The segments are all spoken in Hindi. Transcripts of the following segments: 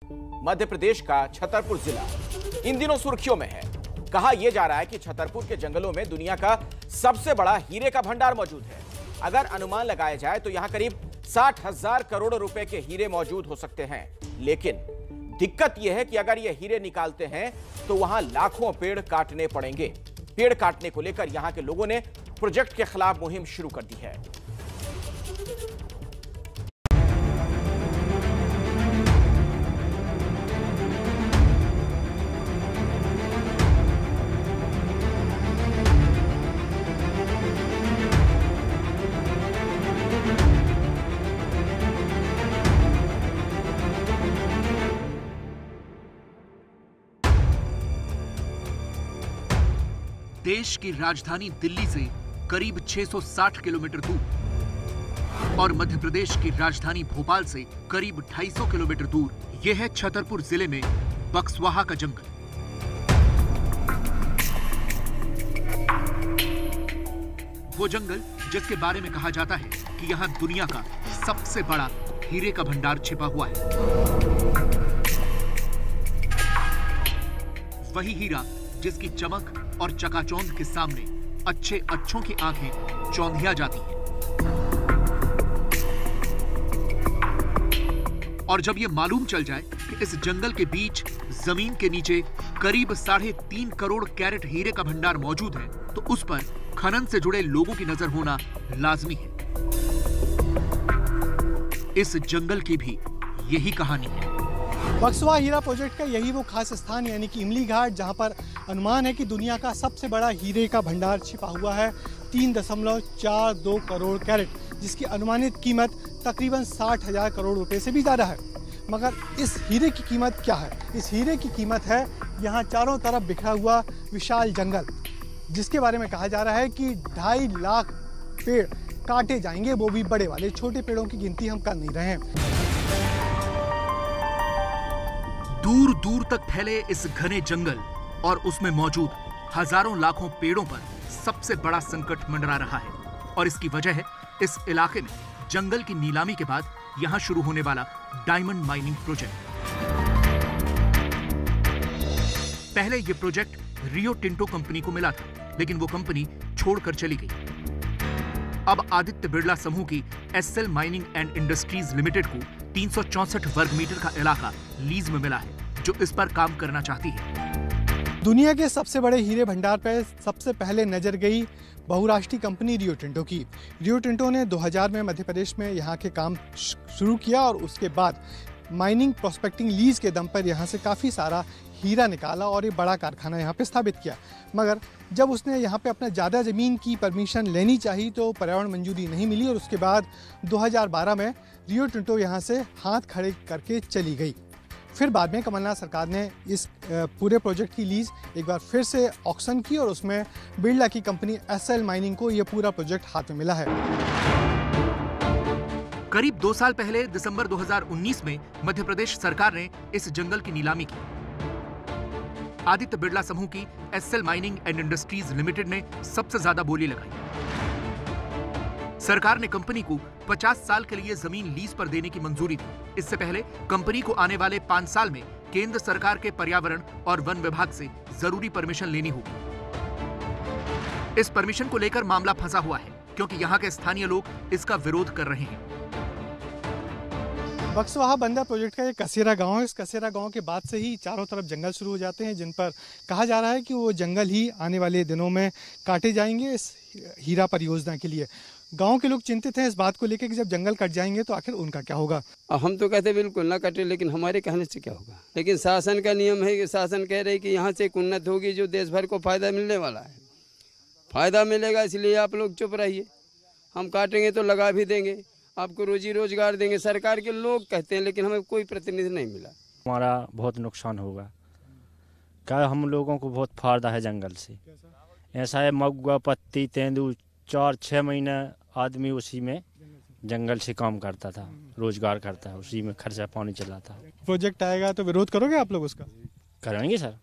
मध्य प्रदेश का छतरपुर जिला इन दिनों सुर्खियों में है। कहा यह जा रहा है कि छतरपुर के जंगलों में दुनिया का सबसे बड़ा हीरे का भंडार मौजूद है। अगर अनुमान लगाया जाए तो यहां करीब 60,000 करोड़ रुपए के हीरे मौजूद हो सकते हैं। लेकिन दिक्कत यह है कि अगर ये हीरे निकालते हैं तो वहां लाखों पेड़ काटने पड़ेंगे। पेड़ काटने को लेकर यहां के लोगों ने प्रोजेक्ट के खिलाफ मुहिम शुरू कर दी है। देश की राजधानी दिल्ली से करीब 660 किलोमीटर दूर और मध्य प्रदेश की राजधानी भोपाल से करीब 250 किलोमीटर दूर यह है छतरपुर जिले में बक्सवाहा का जंगल। वो जंगल जिसके बारे में कहा जाता है कि यहां दुनिया का सबसे बड़ा हीरे का भंडार छिपा हुआ है। वही हीरा जिसकी चमक और चकाचौंध के सामने अच्छों की आंखें चौंधिया जाती हैं। और जब यह मालूम चल जाए कि इस जंगल के बीच जमीन के नीचे करीब 3.5 करोड़ कैरेट हीरे का भंडार मौजूद है, तो उस पर खनन से जुड़े लोगों की नजर होना लाजमी है। इस जंगल की भी यही कहानी है। बक्सवाहा हीरा प्रोजेक्ट का यही वो खास स्थान यानी कि इमली घाट, जहां पर अनुमान है कि दुनिया का सबसे बड़ा हीरे का भंडार छिपा हुआ है। 3.42 करोड़ कैरेट, जिसकी अनुमानित कीमत तकरीबन 60,000 करोड़ रुपए से भी ज़्यादा है। मगर इस हीरे की कीमत क्या है? इस हीरे की कीमत है यहाँ चारों तरफ बिखरा हुआ विशाल जंगल, जिसके बारे में कहा जा रहा है कि 2.5 लाख पेड़ काटे जाएंगे, वो भी बड़े वाले। छोटे पेड़ों की गिनती हम कर नहीं रहे हैं। दूर दूर तक फैले इस घने जंगल और उसमें मौजूद हजारों लाखों पेड़ों पर सबसे बड़ा संकट मंडरा रहा है। और इसकी वजह है इस इलाके में जंगल की नीलामी के बाद यहां शुरू होने वाला डायमंड माइनिंग प्रोजेक्ट। पहले यह प्रोजेक्ट रियो टिंटो कंपनी को मिला था, लेकिन वो कंपनी छोड़कर चली गई। अब आदित्य बिरला समूह की SL mining and industries limited को 364 वर्ग मीटर का इलाका लीज में मिला है, जो इस पर काम करना चाहती है। दुनिया के सबसे बड़े हीरे भंडार पर सबसे पहले नजर गई बहुराष्ट्रीय कंपनी रियो टिंटो की। रियो टिंटो ने 2000 में मध्य प्रदेश में यहाँ के काम शुरू किया और उसके बाद माइनिंग प्रोस्पेक्टिंग लीज के दम पर यहाँ से काफ़ी सारा हीरा निकाला और ये बड़ा कारखाना यहाँ पे स्थापित किया। मगर जब उसने यहाँ पे अपना ज़्यादा ज़मीन की परमिशन लेनी चाहिए तो पर्यावरण मंजूरी नहीं मिली और उसके बाद 2012 में रियो टिंटो यहाँ से हाथ खड़े करके चली गई। फिर बाद में कमलनाथ सरकार ने इस पूरे प्रोजेक्ट की लीज एक बार फिर से ऑक्शन की और उसमें बिरला की कंपनी एसएल माइनिंग को ये पूरा प्रोजेक्ट हाथ में मिला है। करीब 2 साल पहले दिसंबर 2019 में मध्य प्रदेश सरकार ने इस जंगल की नीलामी की। आदित्य बिरला समूह की SL mining and industries limited ने सबसे ज्यादा बोली लगाई। सरकार ने कंपनी को 50 साल के लिए जमीन लीज पर देने की मंजूरी दी। इससे पहले कंपनी को आने वाले 5 साल में केंद्र सरकार के पर्यावरण और वन विभाग से जरूरी परमिशन लेनी होगी। इस परमिशन को लेकर मामला फंसा हुआ है, क्योंकि यहाँ के स्थानीय लोग इसका विरोध कर रहे हैं। बक्सवाहा बंदर प्रोजेक्ट का एक कसेरा गांव है। इस कसेरा गांव के बाद से ही चारों तरफ जंगल शुरू हो जाते हैं, जिन पर कहा जा रहा है कि वो जंगल ही आने वाले दिनों में काटे जाएंगे इस हीरा परियोजना के लिए। गांव के लोग चिंतित हैं इस बात को लेकर कि जब जंगल कट जाएंगे तो आखिर उनका क्या होगा। हम तो कहते बिल्कुल ना कटे, लेकिन हमारे कहने से क्या होगा। लेकिन शासन का नियम है कि शासन कह रहे कि यहाँ से एक उन्नत होगी जो देश भर को फायदा मिलने वाला है। फायदा मिलेगा, इसलिए आप लोग चुप रहिए। हम काटेंगे तो लगा भी देंगे, आपको रोजी रोजगार देंगे। सरकार के लोग कहते हैं, लेकिन हमें कोई प्रतिनिधि नहीं मिला। हमारा बहुत नुकसान होगा। क्या हम लोगों को बहुत फायदा है जंगल से। ऐसा है महुआ, पत्ती, तेंदू 4-6 महीने आदमी उसी में जंगल से काम करता था, रोजगार करता है, उसी में खर्चा पानी चलाता है। प्रोजेक्ट आएगा तो विरोध करोगे आप लोग उसका? करेंगे सर,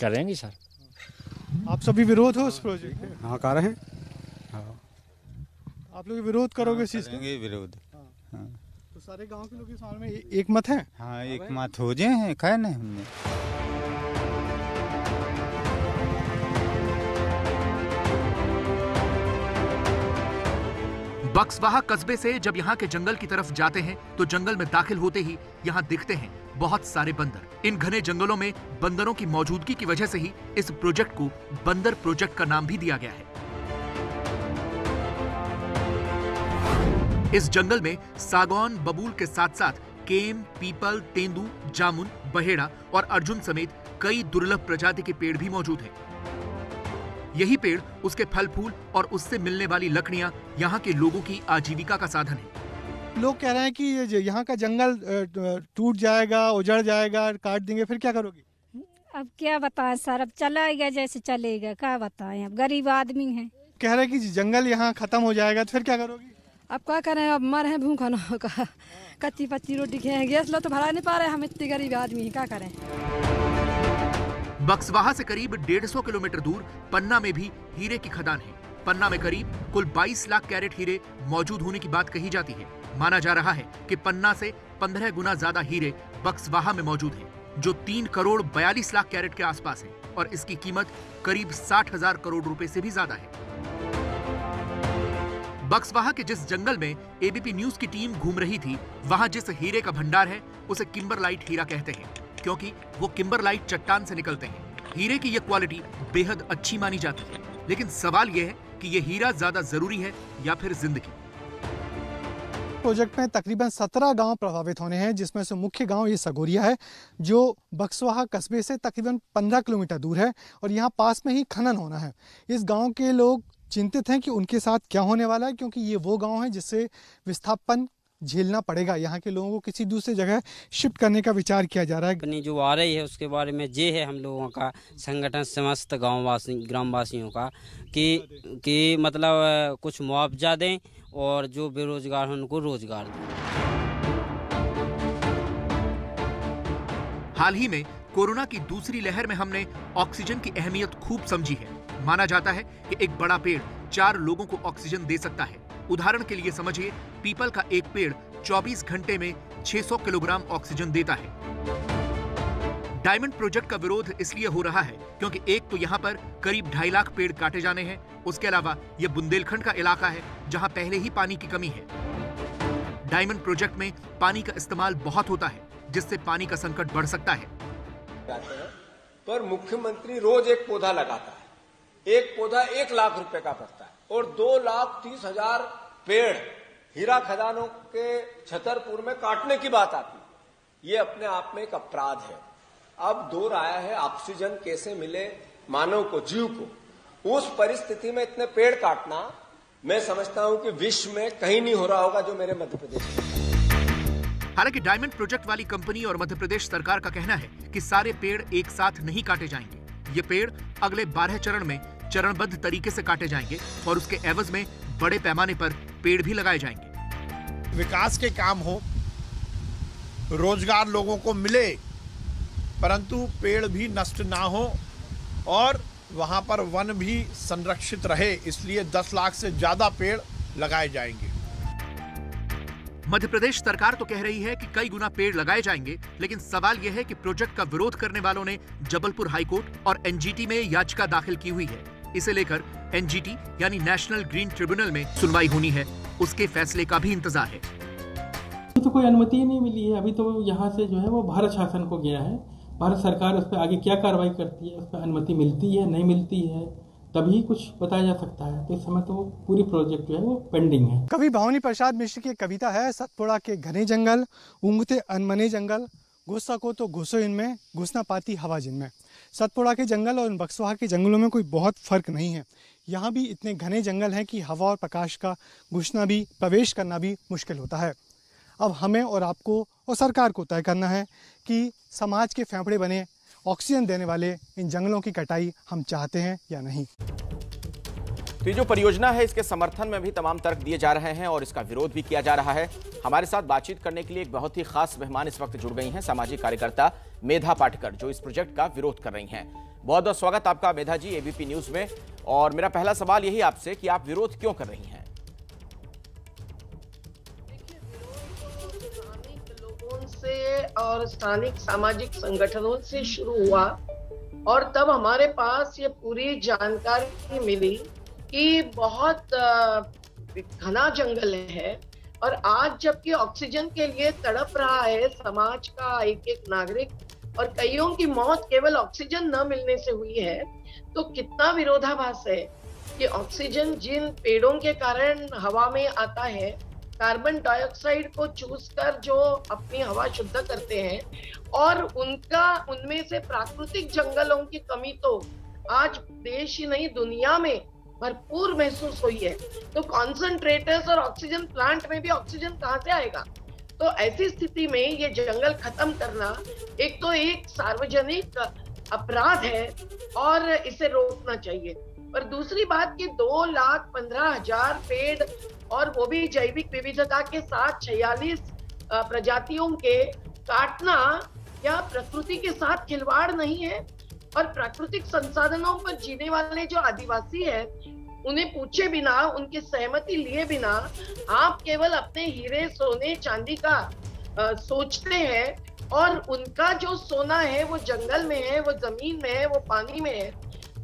करेंगे सर। आप सभी विरोध हो उस प्रोजेक्ट के? हाँ कर रहे हैं। आप लोग विरोध करोगे इस चीज का? विरोध। हाँ। तो सारे गांव के लोग इस मामले में एक मत हैं? हाँ, एक मत हो जाए हैं, खैर नहीं हमने। बक्सवाहा कस्बे से जब यहाँ के जंगल की तरफ जाते हैं तो जंगल में दाखिल होते ही यहाँ दिखते हैं बहुत सारे बंदर। इन घने जंगलों में बंदरों की मौजूदगी की वजह से ही इस प्रोजेक्ट को बंदर प्रोजेक्ट का नाम भी दिया गया है। इस जंगल में सागौन, बबूल के साथ साथ केम, पीपल, तेंदू, जामुन, बहेड़ा और अर्जुन समेत कई दुर्लभ प्रजाति के पेड़ भी मौजूद हैं। यही पेड़, उसके फल फूल और उससे मिलने वाली लकड़ियां यहाँ के लोगों की आजीविका का साधन है। लोग कह रहे हैं कि ये यहाँ का जंगल टूट जाएगा, उजड़ जाएगा, काट देंगे, फिर क्या करोगी? अब क्या बताएं सर, अब चलेगा जैसे चलेगा, क्या बताएं, अब गरीब आदमी हैं। कह रहे हैं कि जंगल यहाँ खत्म हो जाएगा, तो फिर क्या करोगी? अब क्या करें, अब मर है भूखा ना का, कच्ची पच्ची रोटी खाएं, गैस लो तो भरा नहीं पा रहे, हम इतने गरीब आदमी हैं, क्या करें। बक्सवाहा से करीब 150 किलोमीटर दूर पन्ना में भी हीरे की खदान है। पन्ना में करीब कुल 22 लाख कैरेट हीरे मौजूद होने की बात कही जाती है। माना जा रहा है कि पन्ना से 15 गुना ज्यादा हीरे बक्सवाहा में मौजूद हैं, जो 3 करोड़ 42 लाख कैरेट के आसपास है और इसकी कीमत करीब 60,000 करोड़ रुपए से भी ज्यादा है। बक्सवाहा के जिस जंगल में एबीपी न्यूज की टीम घूम रही थी, वहां जिस हीरे का भंडार है उसे किम्बरलाइट हीरा कहते हैं, क्योंकि वो किम्बरलाइट चट्टान से निकलते हैं। हीरे की ये क्वालिटी बेहद अच्छी मानी जाती है, लेकिन सवाल ये है कि ये हीरा ज्यादा जरूरी है या फिर जिंदगी। प्रोजेक्ट में तकरीबन 17 गांव प्रभावित होने हैं, जिसमें से मुख्य गांव ये सगोरिया है, जो बक्सवाहा कस्बे से तकरीबन 15 किलोमीटर दूर है और यहाँ पास में ही खनन होना है। इस गांव के लोग चिंतित हैं कि उनके साथ क्या होने वाला है, क्योंकि ये वो गांव है जिससे विस्थापन झेलना पड़ेगा। यहाँ के लोगों को किसी दूसरी जगह शिफ्ट करने का विचार किया जा रहा है। कंपनी जो आ रही है उसके बारे में ये है हम लोगों का संगठन समस्त गांववासी ग्रामवासियों का कि मतलब कुछ मुआवजा दें और जो बेरोजगार हैं उनको रोजगार दें। हाल ही में कोरोना की दूसरी लहर में हमने ऑक्सीजन की अहमियत खूब समझी है। माना जाता है कि एक बड़ा पेड़ 4 लोगों को ऑक्सीजन दे सकता है। उदाहरण के लिए समझिए, पीपल का एक पेड़ 24 घंटे में 600 किलोग्राम ऑक्सीजन देता है। डायमंड प्रोजेक्ट का विरोध इसलिए हो रहा है क्योंकि एक तो यहाँ पर करीब 2.5 लाख पेड़ काटे जाने हैं, उसके अलावा यह बुंदेलखंड का इलाका है जहाँ पहले ही पानी की कमी है। डायमंड प्रोजेक्ट में पानी का इस्तेमाल बहुत होता है, जिससे पानी का संकट बढ़ सकता है। पर मुख्यमंत्री रोज एक पौधा लगाता है, एक पौधा 1 लाख रुपए का पड़ता है और 2,30,000 पेड़ हीरा खदानों के छतरपुर में काटने की बात आती है। ये अपने आप में एक अपराध है। अब दौर आया है ऑक्सीजन कैसे मिले मानव को, जीव को। उस परिस्थिति में इतने पेड़ काटना, मैं समझता हूं कि विश्व में कहीं नहीं हो रहा होगा जो मेरे मध्य प्रदेश में। हालांकि डायमंड प्रोजेक्ट वाली कंपनी और मध्य प्रदेश सरकार का कहना है कि सारे पेड़ एक साथ नहीं काटे जाएंगे। ये पेड़ अगले 12 चरण में चरणबद्ध तरीके से काटे जाएंगे और उसके एवज में बड़े पैमाने पर पेड़ भी लगाए जाएंगे। विकास के काम हो, रोजगार लोगों को मिले, परंतु पेड़ भी नष्ट ना हो और वहां पर वन भी संरक्षित रहे, इसलिए 10 लाख से ज्यादा पेड़ लगाए जाएंगे। मध्य प्रदेश सरकार तो कह रही है कि कई गुना पेड़ लगाए जाएंगे, लेकिन सवाल यह है कि प्रोजेक्ट का विरोध करने वालों ने जबलपुर हाईकोर्ट और एनजीटी में याचिका दाखिल की हुई है। इसे लेकर एनजीटी यानी नेशनल ग्रीन ट्रिब्यूनल में सुनवाई होनी है, उसके फैसले का भी इंतजार है। तो कोई अनुमति नहीं मिली है अभी, तो यहाँ से जो है वो भारत शासन को गया है। भारत सरकार उस पर आगे क्या कार्रवाई करती है, उस पर अनुमति मिलती है नहीं मिलती है, तभी कुछ बताया जा सकता है। तो इस समय तो पूरी प्रोजेक्ट जो है वो पेंडिंग है। कवि भवानी प्रसाद मिश्र की कविता है, सतपुड़ा के घने जंगल, ऊँघते अनमने जंगल, घुस सको तो घुसो इनमें, घुसना पाती हवा जिनमें। सतपुड़ा के जंगल और बक्सवाहा के जंगलों में कोई बहुत फर्क नहीं है। यहाँ भी इतने घने जंगल हैं कि हवा और प्रकाश का घुसना भी, प्रवेश करना भी मुश्किल होता है। अब हमें और आपको और सरकार को तय करना है कि समाज के फेफड़े बने ऑक्सीजन देने वाले इन जंगलों की कटाई हम चाहते हैं या नहीं। तो ये जो परियोजना है, इसके समर्थन में भी तमाम तर्क दिए जा रहे हैं और इसका विरोध भी किया जा रहा है। हमारे साथ बातचीत करने के लिए एक बहुत ही खास मेहमान इस वक्त जुड़ गई हैं, सामाजिक कार्यकर्ता मेधा पाटकर, जो इस प्रोजेक्ट का विरोध कर रही हैं। बहुत बहुत स्वागत आपका मेधा जी एबीपी न्यूज में। और मेरा पहला सवाल यही आपसे कि आप विरोध क्यों कर रही हैं? से और स्थानिक सामाजिक संगठनों से शुरू हुआ और तब हमारे पास ये पूरी जानकारी मिली कि बहुत घना जंगल है और आज जबकि ऑक्सीजन के लिए तड़प रहा है समाज का एक एक नागरिक और कईयों की मौत केवल ऑक्सीजन न मिलने से हुई है, तो कितना विरोधाभास है कि ऑक्सीजन जिन पेड़ों के कारण हवा में आता है, कार्बन डाइऑक्साइड को चूस कर जो अपनी हवा शुद्ध करते हैं और उनमें से प्राकृतिक जंगलों की कमी तो आज देश ही नहीं दुनिया में भरपूर महसूस हुई है। तो कॉन्सेंट्रेटर्स और ऑक्सीजन प्लांट में भी ऑक्सीजन कहाँ से आएगा? तो ऐसी स्थिति में ये जंगल खत्म करना एक तो एक सार्वजनिक अपराध है और इसे रोकना चाहिए। पर दूसरी बात कि 2,15,000 पेड़ और वो भी जैविक विविधता के साथ 46 प्रजातियों के काटना या प्रकृति के साथ खिलवाड़ नहीं है? और प्राकृतिक संसाधनों पर जीने वाले जो आदिवासी हैं, उन्हें पूछे बिना, उनकी सहमति लिए बिना आप केवल अपने हीरे सोने चांदी का सोचते हैं और उनका जो सोना है वो जंगल में है, वो जमीन में है, वो पानी में है,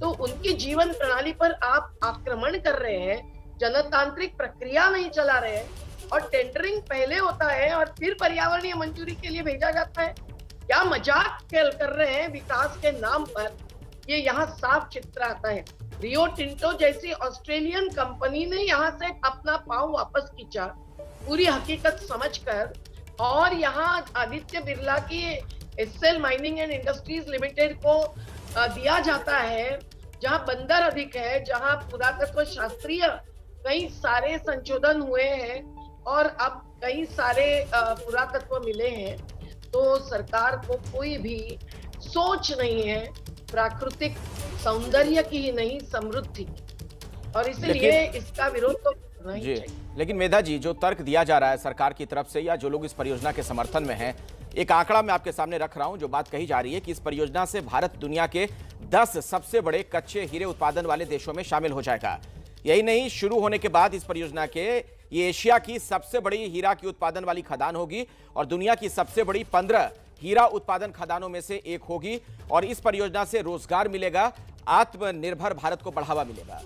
तो उनकी जीवन प्रणाली पर आप आक्रमण कर रहे हैं, जनतांत्रिक प्रक्रिया नहीं चला रहे हैं और टेंडरिंग पहले होता है और फिर पर्यावरणीय मंजूरी के लिए भेजा जाता है। क्या मजाक कर रहे हैं विकास के नाम पर? ये यहाँ साफ चित्र आता है। रियो टिंटो जैसी ऑस्ट्रेलियन कंपनी ने यहाँ से अपना पांव वापस खींचा पूरी हकीकत समझकर और यहाँ आदित्य बिरला की SL mining and industries limited को दिया जाता है, जहाँ बंदर अधिक है, जहाँ पुरातत्व शास्त्रीय कई सारे संशोधन हुए हैं और अब कई सारे पुरातत्व मिले हैं। तो सरकार को कोई भी सोच नहीं है प्राकृतिक सौंदर्य की ही नहीं, समृद्धि की, और इसलिए इसका विरोध तो करना ही चाहिए। लेकिन मेधा जी, जो तर्क दिया जा रहा है सरकार की तरफ से या जो लोग इस परियोजना के समर्थन में हैं, एक आंकड़ा मैं आपके सामने रख रहा हूं। जो बात कही जा रही है कि इस परियोजना से भारत दुनिया के 10 सबसे बड़े कच्चे हीरे उत्पादन वाले देशों में शामिल हो जाएगा। यही नहीं, शुरू होने के बाद इस परियोजना के ये एशिया की सबसे बड़ी हीरा की उत्पादन वाली खदान होगी और दुनिया की सबसे बड़ी 15 हीरा उत्पादन खदानों में से एक होगी और इस परियोजना से रोजगार मिलेगा, आत्मनिर्भर भारत को बढ़ावा मिलेगा।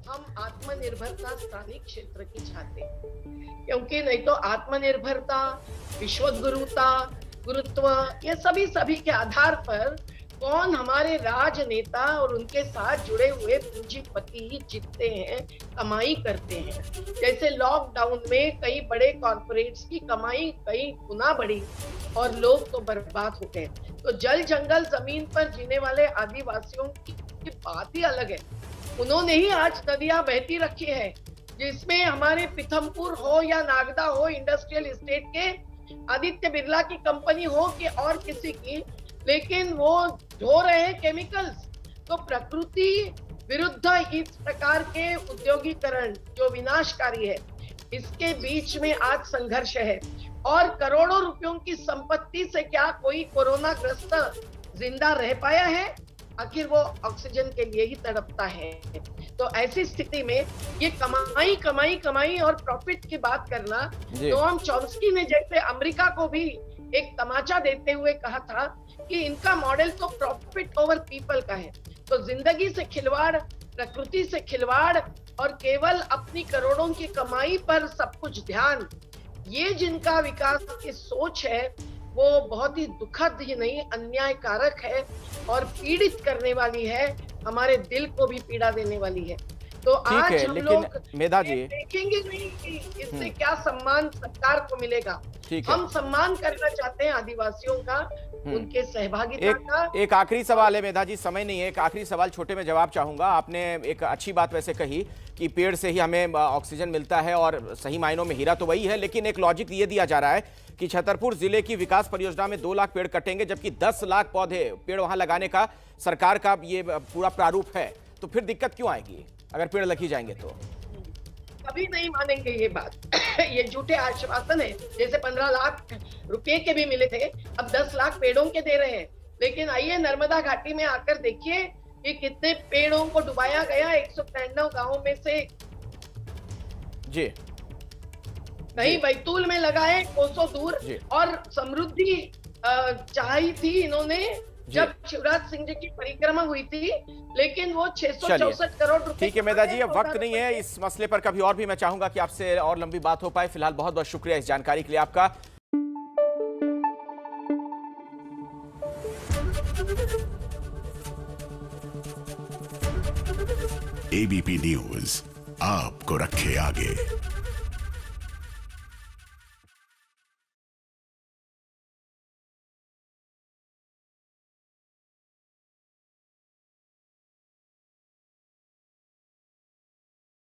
हम आत्मनिर्भरता स्थानिक क्षेत्र की चाहते हैं, क्योंकि नहीं तो आत्मनिर्भरता, विश्वगुरुता, गुरुत्व, ये सभी के आधार पर कौन हमारे राजनेता और उनके साथ जुड़े हुए पूंजीपति जीतते हैं, कमाई करते हैं। जैसे लॉकडाउन में कई बड़े कॉर्पोरेट्स की कमाई कई गुना बढ़ी और लोग तो बर्बाद हो गए। तो जल जंगल जमीन पर जीने वाले आदिवासियों की बात ही अलग है। उन्होंने ही आज नदियां बहती रखी है, जिसमें हमारे पीथमपुर हो या नागदा हो, इंडस्ट्रियल एस्टेट के आदित्य बिरला की कंपनी हो कि और किसी की, लेकिन वो धो रहे हैं केमिकल्स। तो प्रकृति विरुद्ध इस प्रकार के उद्योगीकरण जो विनाशकारी है, इसके बीच में आज संघर्ष है और करोड़ों रुपयों की संपत्ति से क्या कोई कोरोना ग्रस्त जिंदा रह पाया है? आखिर वो ऑक्सीजन के लिए ही तड़पता है। तो ऐसी स्थिति में ये कमाई कमाई कमाई और प्रॉफिट की बात करना, नोम चॉम्स्की ने जैसे अमेरिका को भी एक तमाचा देते हुए कहा था कि इनका मॉडल तो प्रॉफिट ओवर पीपल का है। तो जिंदगी से खिलवाड़, प्रकृति से खिलवाड़ और केवल अपनी करोड़ों की कमाई पर सब कुछ ध्यान, ये जिनका विकास की सोच है वो बहुत ही दुखद ही नहीं, अन्यायकारक है और पीड़ित करने वाली है, हमारे दिल को भी पीड़ा देने वाली है। तो आज हम लोग मेधा जी देखेंगे नहीं कि इससे क्या सम्मान सरकार को मिलेगा। हम सम्मान करना चाहते हैं आदिवासियों का, उनके सहभागिता का। एक आखिरी सवाल है मेधा जी, समय नहीं है, एक आखिरी सवाल छोटे में जवाब चाहूंगा। आपने एक अच्छी बात वैसे कही कि पेड़ से ही हमें ऑक्सीजन मिलता है और सही मायनों में हीरा तो वही है, लेकिन एक लॉजिक ये दिया जा रहा है कि छतरपुर जिले की विकास परियोजना में 2 लाख पेड़ कटेंगे, जबकि 10 लाख पेड़ वहां लगाने का सरकार का ये पूरा प्रारूप है। तो फिर दिक्कत क्यों आएगी अगर पेड़ लगी जाएंगे? तो कभी नहीं मानेंगे ये बात। ये झूठे आश्वासन है। जैसे 15 लाख रुपए के भी मिले थे, अब 10 लाख पेड़ों के दे रहे हैं। लेकिन आइए नर्मदा घाटी में आकर देखिए कि कितने पेड़ों को डुबाया गया 193 गांवों में से। जी कहीं बैतूल में लगाए कोसों दूर, और समृद्धि चाही थी इन्होंने जब शिवराज सिंह जी की परिक्रमा हुई थी, लेकिन वो 664 करोड़ रुपए। ठीक है मेधा जी, अब वक्त नहीं है इस मसले पर, कभी और भी मैं चाहूंगा कि आपसे और लंबी बात हो पाए। फिलहाल बहुत बहुत शुक्रिया इस जानकारी के लिए आपका। एबीपी न्यूज आपको रखे आगे।